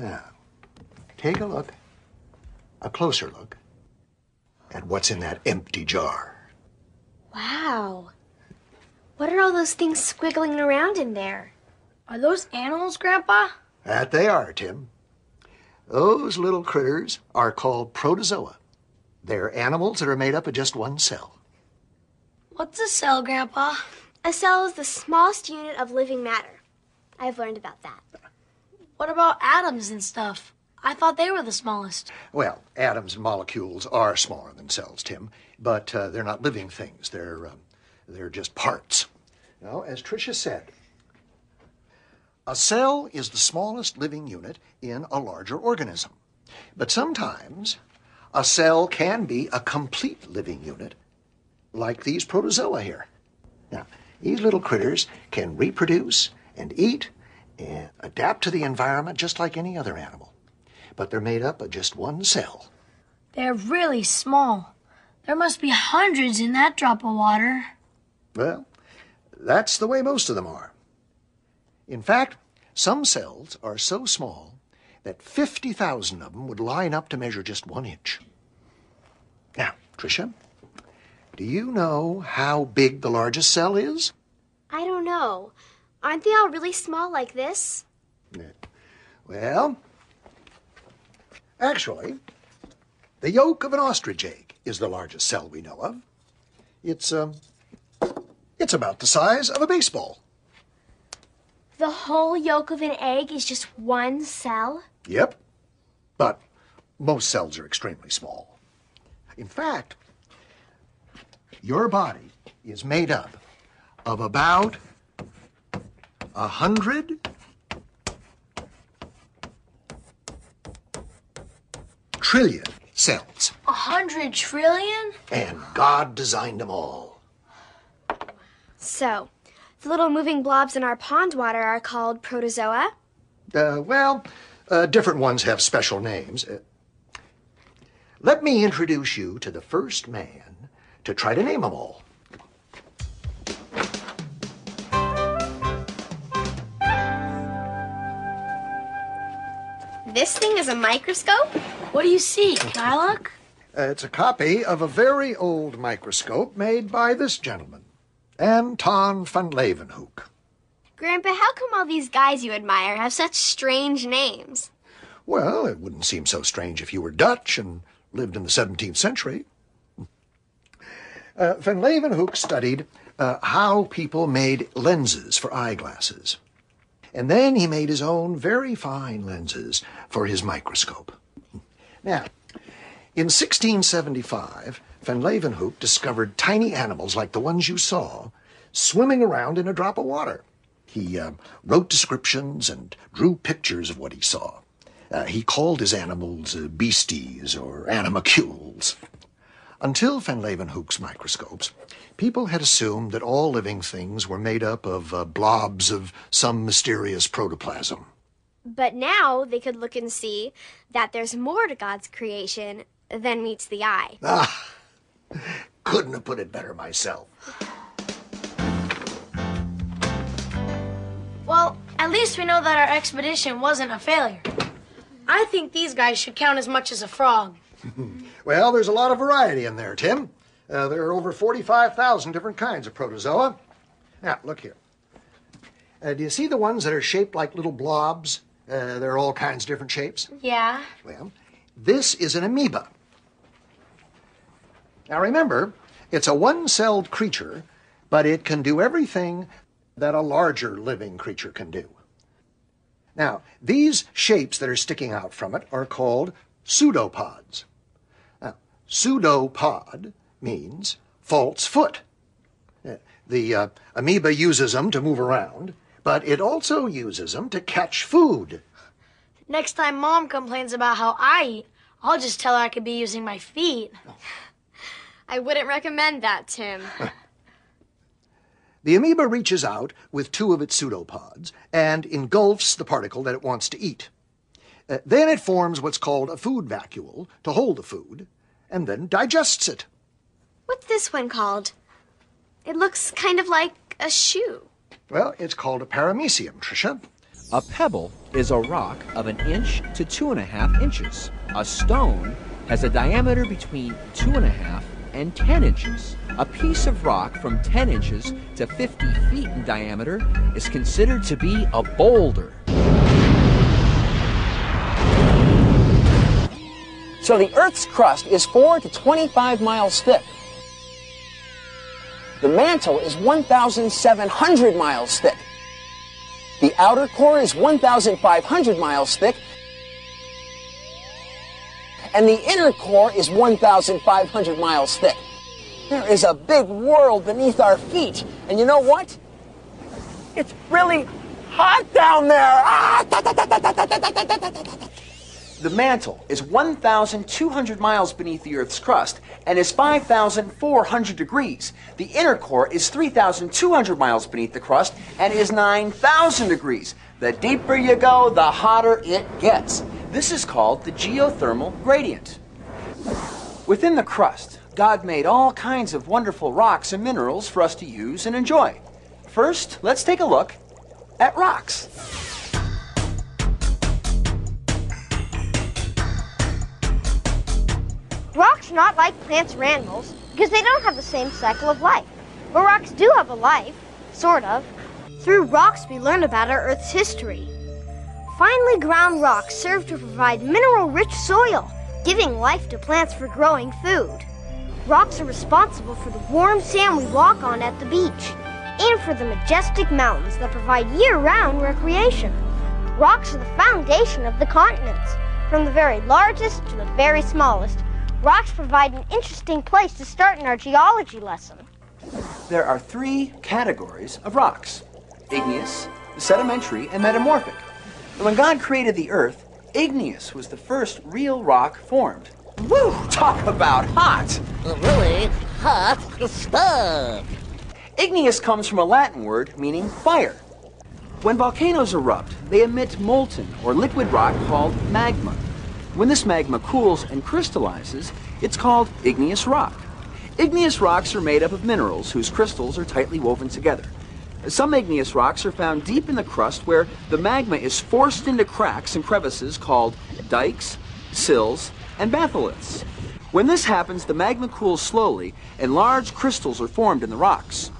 Now, take a look, a closer look, at what's in that empty jar. Wow. What are all those things squiggling around in there? Are those animals, Grandpa? That they are, Tim. Those little critters are called protozoa. They're animals that are made up of just one cell. What's a cell, Grandpa? A cell is the smallest unit of living matter. I've learned about that. What about atoms and stuff? I thought they were the smallest. Well, atoms and molecules are smaller than cells, Tim, but they're not living things. They're just parts. Now, as Tricia said, a cell is the smallest living unit in a larger organism. But sometimes a cell can be a complete living unit, like these protozoa here. Now, these little critters can reproduce and eat and adapt to the environment just like any other animal. But they're made up of just one cell. They're really small. There must be hundreds in that drop of water. Well, that's the way most of them are. In fact, some cells are so small that 50,000 of them would line up to measure just 1 inch. Now, Tricia, do you know how big the largest cell is? I don't know. Aren't they all really small like this? Well, actually, the yolk of an ostrich egg is the largest cell we know of. It's about the size of a baseball. The whole yolk of an egg is just one cell? Yep. But most cells are extremely small. In fact, your body is made up of about 100 trillion cells. 100 trillion? And God designed them all. So, the little moving blobs in our pond water are called protozoa? Different ones have special names. Let me introduce you to the first man to try to name them all. This thing is a microscope? What do you see? Can I look? It's a copy of a very old microscope made by this gentleman, Anton van Leeuwenhoek. Grandpa, how come all these guys you admire have such strange names? Well, it wouldn't seem so strange if you were Dutch and lived in the 17th century. Van Leeuwenhoek studied how people made lenses for eyeglasses. And then he made his own very fine lenses for his microscope. Now, in 1675, Van Leeuwenhoek discovered tiny animals like the ones you saw swimming around in a drop of water. He wrote descriptions and drew pictures of what he saw. He called his animals beasties or animalcules. Until Van Leeuwenhoek's microscopes, people had assumed that all living things were made up of blobs of some mysterious protoplasm. But now they could look and see that there's more to God's creation than meets the eye. Couldn't have put it better myself. Well, at least we know that our expedition wasn't a failure. I think these guys should count as much as a frog. Well, there's a lot of variety in there, Tim. There are over 45,000 different kinds of protozoa. Now, look here. Do you see the ones that are shaped like little blobs? They're all kinds of different shapes. Yeah. Well, this is an amoeba. Now, remember, it's a one-celled creature, but it can do everything that a larger living creature can do. Now, these shapes that are sticking out from it are called pseudopods. Now, pseudopod means false foot. The amoeba uses them to move around, but it also uses them to catch food. Next time Mom complains about how I eat, I'll just tell her I could be using my feet. I wouldn't recommend that, Tim. The amoeba reaches out with two of its pseudopods and engulfs the particle that it wants to eat. Then it forms what's called a food vacuole to hold the food, and then digests it. What's this one called? It looks kind of like a shoe. Well, it's called a paramecium, Tricia. A pebble is a rock of 1 inch to 2.5 inches. A stone has a diameter between 2.5 and 10 inches. A piece of rock from 10 inches to 50 feet in diameter is considered to be a boulder. So the Earth's crust is 4 to 25 miles thick. The mantle is 1,700 miles thick. The outer core is 1,500 miles thick. And the inner core is 1,500 miles thick. There is a big world beneath our feet. And you know what? It's really hot down there. The mantle is 1,200 miles beneath the Earth's crust and is 5,400 degrees. The inner core is 3,200 miles beneath the crust and is 9,000 degrees. The deeper you go, the hotter it gets. This is called the geothermal gradient. Within the crust, God made all kinds of wonderful rocks and minerals for us to use and enjoy. First, let's take a look at rocks. Rocks are not like plants or animals because they don't have the same cycle of life. But rocks do have a life, sort of. Through rocks, we learn about our Earth's history. Finely ground rocks serve to provide mineral-rich soil, giving life to plants for growing food. Rocks are responsible for the warm sand we walk on at the beach, and for the majestic mountains that provide year-round recreation. Rocks are the foundation of the continents, from the very largest to the very smallest. Rocks provide an interesting place to start in our geology lesson. There are 3 categories of rocks: igneous, sedimentary, and metamorphic. And when God created the earth, igneous was the first real rock formed. Woo! Talk about hot! Really hot stuff. Igneous comes from a Latin word meaning fire. When volcanoes erupt, they emit molten or liquid rock called magma. When this magma cools and crystallizes, it's called igneous rock. Igneous rocks are made up of minerals whose crystals are tightly woven together. Some igneous rocks are found deep in the crust where the magma is forced into cracks and crevices called dikes, sills, and batholiths. When this happens, the magma cools slowly and large crystals are formed in the rocks.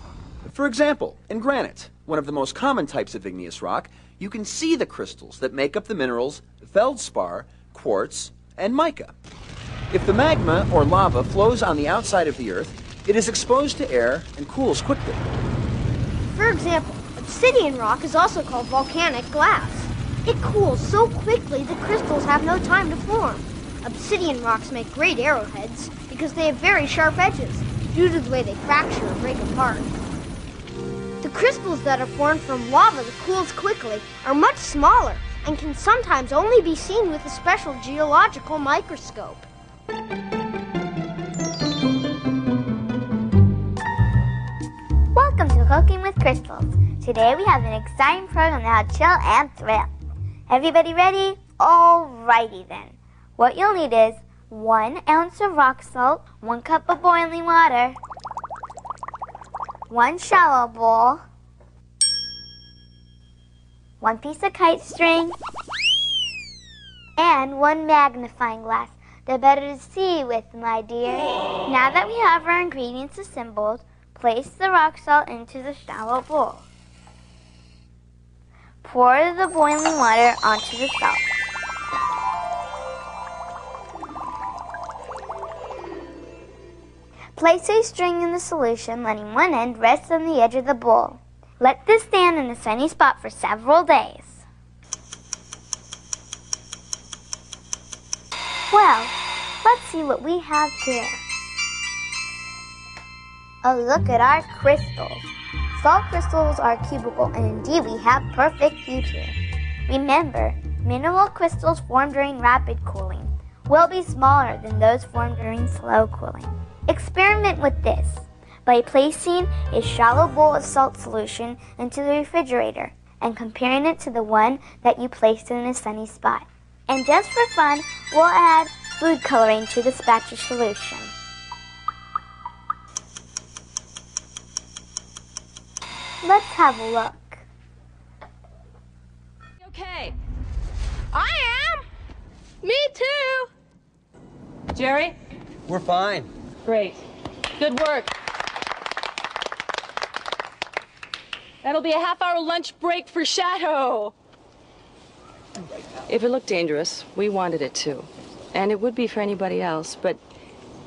For example, in granite, one of the most common types of igneous rock, you can see the crystals that make up the minerals feldspar, quartz, and mica. If the magma or lava flows on the outside of the earth, it is exposed to air and cools quickly. For example, obsidian rock is also called volcanic glass. It cools so quickly the crystals have no time to form. Obsidian rocks make great arrowheads because they have very sharp edges due to the way they fracture or break apart. The crystals that are formed from lava that cools quickly are much smaller and can sometimes only be seen with a special geological microscope. Welcome to Cooking with Crystals. Today we have an exciting program that'll chill and thrill. Everybody ready? Alrighty then. What you'll need is 1 ounce of rock salt, 1 cup of boiling water, 1 shallow bowl, 1 piece of kite string, and 1 magnifying glass. They're better to see with, my dear. Now that we have our ingredients assembled, place the rock salt into the shallow bowl. Pour the boiling water onto the salt. Place a string in the solution, letting one end rest on the edge of the bowl. Let this stand in a sunny spot for several days. Well, let's see what we have here. Oh, look at our crystals. Salt crystals are cubical, and indeed we have perfect view here. Remember, mineral crystals formed during rapid cooling will be smaller than those formed during slow cooling. Experiment with this by placing a shallow bowl of salt solution into the refrigerator and comparing it to the one that you placed in a sunny spot. And just for fun, we'll add food coloring to the spatula solution. Let's have a look. Okay. I am. Me too. Jerry? We're fine. Great. Good work. That'll be a half-hour lunch break for Shadow. If it looked dangerous, we wanted it to. And it would be for anybody else, but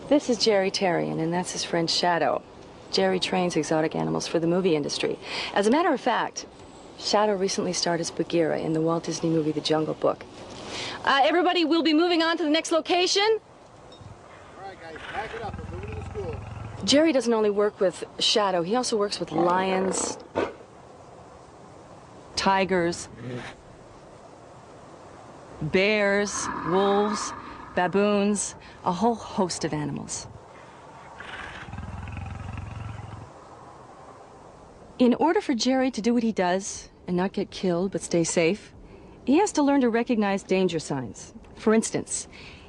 this is Jerry Terrian, and that's his friend Shadow. Jerry trains exotic animals for the movie industry. As a matter of fact, Shadow recently starred as Bagheera in the Walt Disney movie The Jungle Book. Everybody, we'll be moving on to the next location. All right, guys, pack it up. We're moving to the school. Jerry doesn't only work with Shadow, he also works with lions, tigers, bears, wolves, baboons, a whole host of animals. In order for Jerry to do what he does and not get killed but stay safe, he has to learn to recognize danger signs. For instance,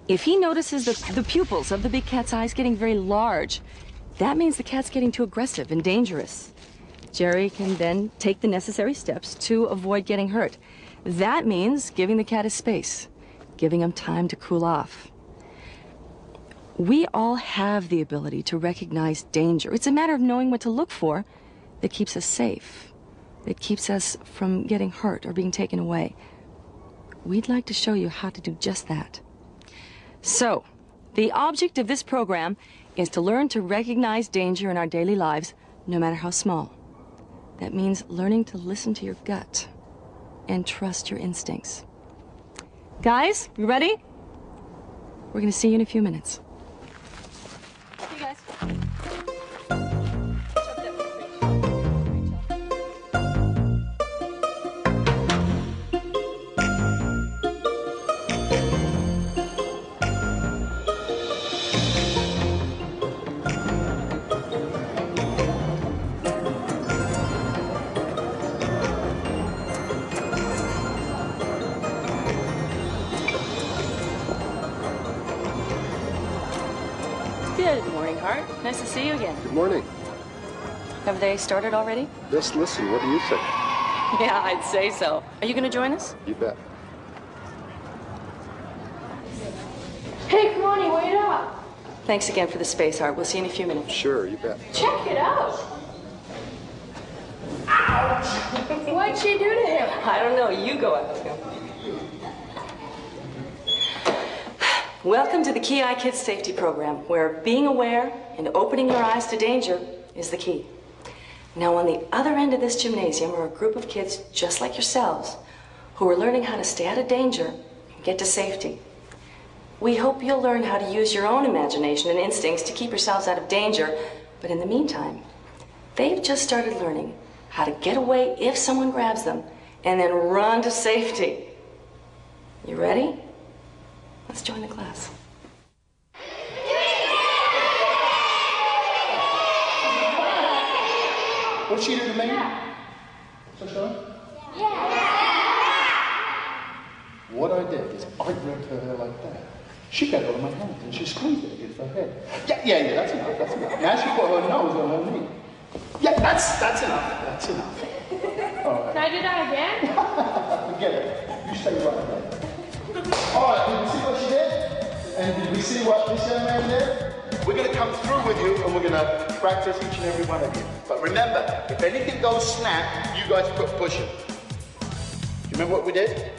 if he notices the pupils of the big cat's eyes getting very large, that means the cat's getting too aggressive and dangerous. Jerry can then take the necessary steps to avoid getting hurt. That means giving the cat his space, giving him time to cool off. We all have the ability to recognize danger. It's a matter of knowing what to look for that keeps us safe, that keeps us from getting hurt or being taken away. We'd like to show you how to do just that. So, the object of this program is to learn to recognize danger in our daily lives, no matter how small. That means learning to listen to your gut and trust your instincts. Guys, you ready? We're going to see you in a few minutes. See you guys. Good morning, Hart. Nice to see you again. Good morning. Have they started already? Just listen, what do you think? Yeah, I'd say so. Are you going to join us? You bet. Hey, come on, wait up. Thanks again for the space, Hart. We'll see you in a few minutes. Sure, you bet. Check it out. Ouch! What'd she do to him? I don't know. You go ask him. Welcome to the KI Kids Safety Program, where being aware and opening your eyes to danger is the key. Now, on the other end of this gymnasium are a group of kids just like yourselves who are learning how to stay out of danger and get to safety. We hope you'll learn how to use your own imagination and instincts to keep yourselves out of danger, but in the meantime, they've just started learning how to get away if someone grabs them and then run to safety. You ready? Let's join the class. What'd she do to me? So show me? What I did is I grabbed her hair like that. She got it on my hand and she squeezed it against her head. Yeah, that's enough, that's enough. Now she put her nose on her knee. Yeah, that's enough, that's enough. All right. Can I do that again? Forget it. You stay right there. All right, did we see what she did? And did we see what this young man did? We're going to come through with you and we're going to practice each and every one of you. But remember, if anything goes snap, you guys push it. Do you remember what we did?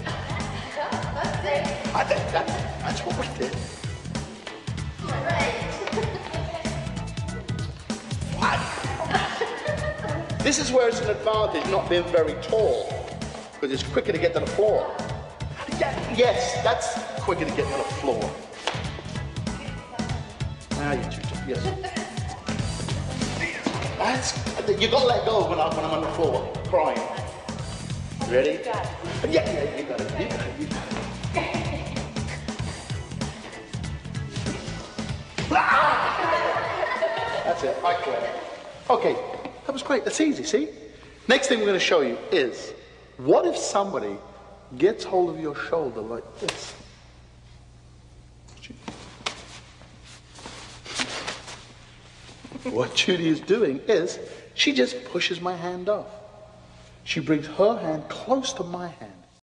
I think that's what we did. What? This is where it's an advantage not being very tall, because it's quicker to get to the floor. Yes, that's quicker to get to the floor. Now you two, yes. You gotta let go when I'm on the floor, crying. Ready? Yeah, you got it. That's it, I quit. Okay, that was great, that's easy, see? Next thing we're gonna show you is, what if somebody gets hold of your shoulder like this? What Judy is doing is, she just pushes my hand off. She brings her hand close to my hand.